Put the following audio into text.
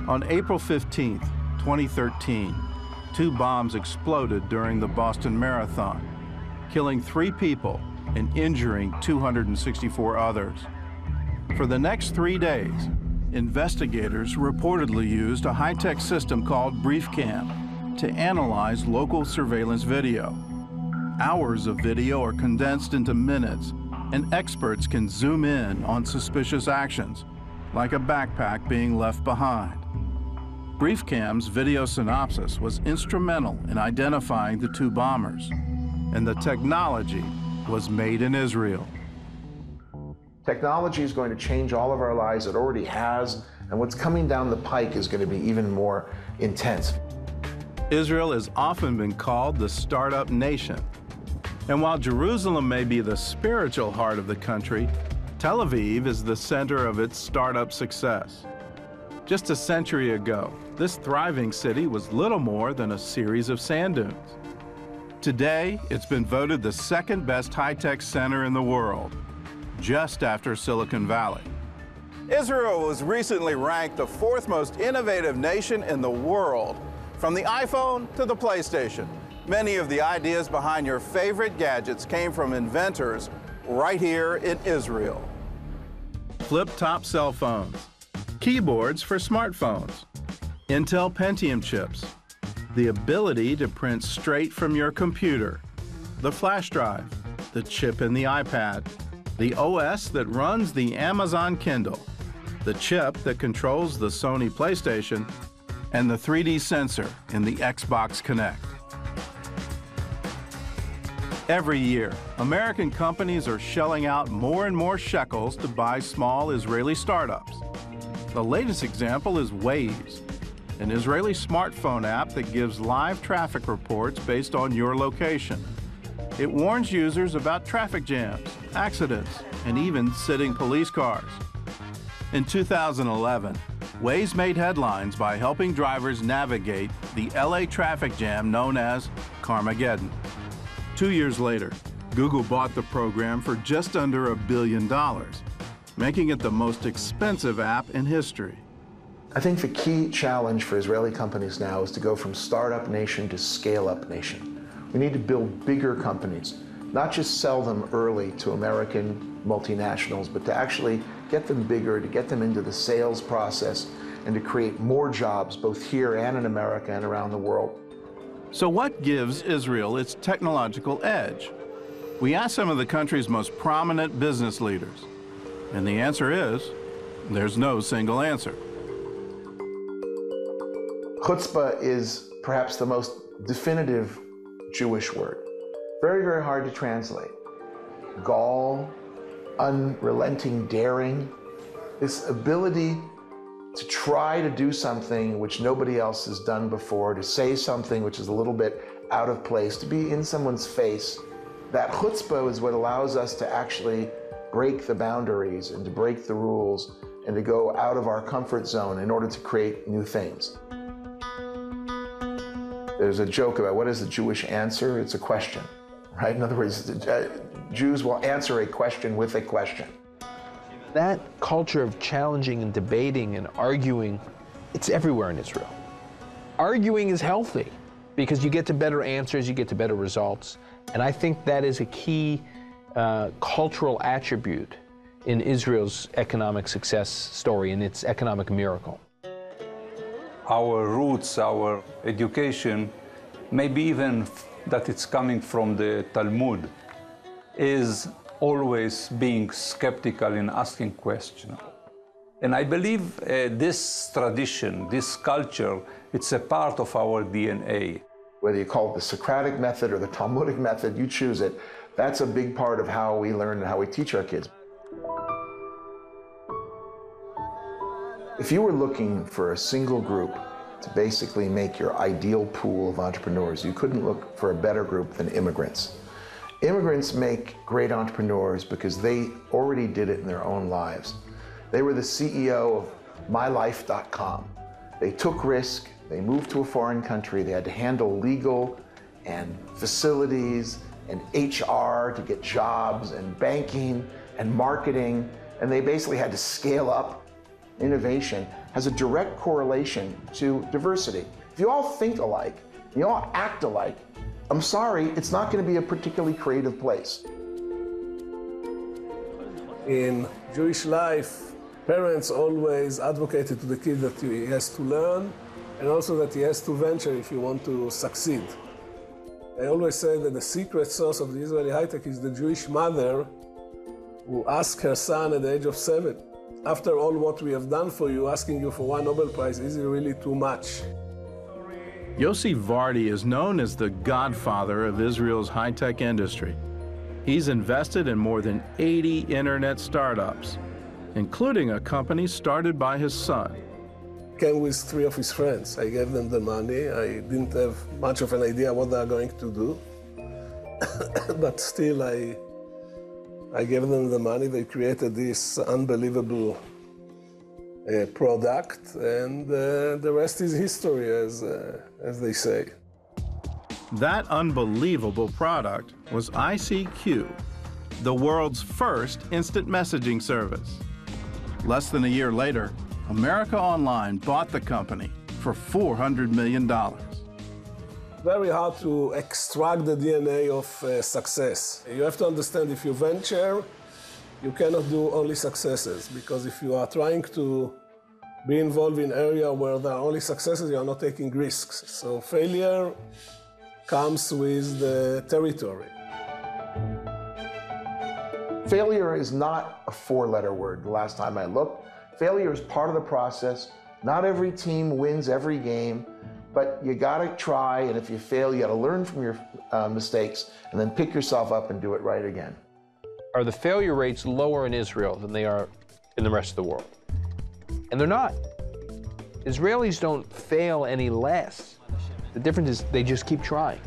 On April 15, 2013, 2 bombs exploded during the Boston Marathon, killing 3 people and injuring 264 others. For the next 3 days, investigators reportedly used a high-tech system called BriefCam to analyze local surveillance video. Hours of video are condensed into minutes, and experts can zoom in on suspicious actions, like a backpack being left behind. BriefCam's video synopsis was instrumental in identifying the 2 bombers, and the technology was made in Israel. Technology is going to change all of our lives. It already has, and what's coming down the pike is going to be even more intense. Israel has often been called the startup nation. And while Jerusalem may be the spiritual heart of the country, Tel Aviv is the center of its startup success. Just a century ago, this thriving city was little more than a series of sand dunes. Today, it's been voted the 2nd best high-tech center in the world, just after Silicon Valley. Israel was recently ranked the 4th most innovative nation in the world, from the iPhone to the PlayStation. Many of the ideas behind your favorite gadgets came from inventors right here in Israel. Flip-top cell phones, keyboards for smartphones, Intel Pentium chips, the ability to print straight from your computer, the flash drive, the chip in the iPad, the OS that runs the Amazon Kindle, the chip that controls the Sony PlayStation, and the 3D sensor in the Xbox Kinect. Every year, American companies are shelling out more and more shekels to buy small Israeli startups. The latest example is Waze, an Israeli smartphone app that gives live traffic reports based on your location. It warns users about traffic jams, accidents, and even sitting police cars. In 2011, Waze made headlines by helping drivers navigate the LA traffic jam known as Carmageddon. 2 years later, Google bought the program for just under $1 billion, making it the most expensive app in history. I think the key challenge for Israeli companies now is to go from startup nation to scale-up nation. We need to build bigger companies, not just sell them early to American multinationals, but to actually get them bigger, to get them into the sales process, and to create more jobs both here and in America and around the world. So what gives Israel its technological edge? We asked some of the country's most prominent business leaders, and the answer is, there's no single answer. Chutzpah is perhaps the most definitive Jewish word. Very, very hard to translate. Gall, unrelenting daring, this ability to try to do something which nobody else has done before, to say something which is a little bit out of place, to be in someone's face. That chutzpah is what allows us to actually break the boundaries and to break the rules and to go out of our comfort zone in order to create new things. There's a joke about what is the Jewish answer? It's a question, right? In other words, Jews will answer a question with a question. That culture of challenging and debating and arguing, it's everywhere in Israel. Arguing is healthy because you get to better answers, you get to better results. And I think that is a key cultural attribute in Israel's economic success story and its economic miracle. Our roots, our education, maybe even that it's coming from the Talmud, is always being skeptical and asking questions. And I believe this tradition, this culture, it's a part of our DNA. Whether you call it the Socratic method or the Talmudic method, you choose it. That's a big part of how we learn and how we teach our kids. If you were looking for a single group to basically make your ideal pool of entrepreneurs, you couldn't look for a better group than immigrants. Immigrants make great entrepreneurs because they already did it in their own lives. They were the CEO of MyLife.com. They took risk, they moved to a foreign country, they had to handle legal and facilities and HR to get jobs and banking and marketing, and they basically had to scale up innovation has a direct correlation to diversity. If you all think alike, you all act alike, I'm sorry, it's not going to be a particularly creative place. In Jewish life, parents always advocated to the kid that he has to learn and also that he has to venture if he wants to succeed. I always say that the secret source of the Israeli high-tech is the Jewish mother who asked her son at the age of 7, after all what we have done for you, asking you for one Nobel Prize, is it really too much? Yossi Vardi is known as the godfather of Israel's high-tech industry. He's invested in more than 80 internet startups, including a company started by his son. Came with 3 of his friends. I gave them the money. I didn't have much of an idea what they are going to do, but still I gave them the money. They created this unbelievable product, and the rest is history, as they say. That unbelievable product was ICQ, the world's first instant messaging service. Less than a year later, America Online bought the company for $400 million. Very hard to extract the DNA of success. You have to understand, if you venture, you cannot do only successes, because if you are trying to be involved in an area where there are only successes, you are not taking risks. So failure comes with the territory. Failure is not a 4-letter word. The last time I looked, failure is part of the process. Not every team wins every game, but you gotta try, and if you fail, you gotta learn from your mistakes and then pick yourself up and do it right again. Are the failure rates lower in Israel than they are in the rest of the world? And they're not. Israelis don't fail any less. The difference is they just keep trying.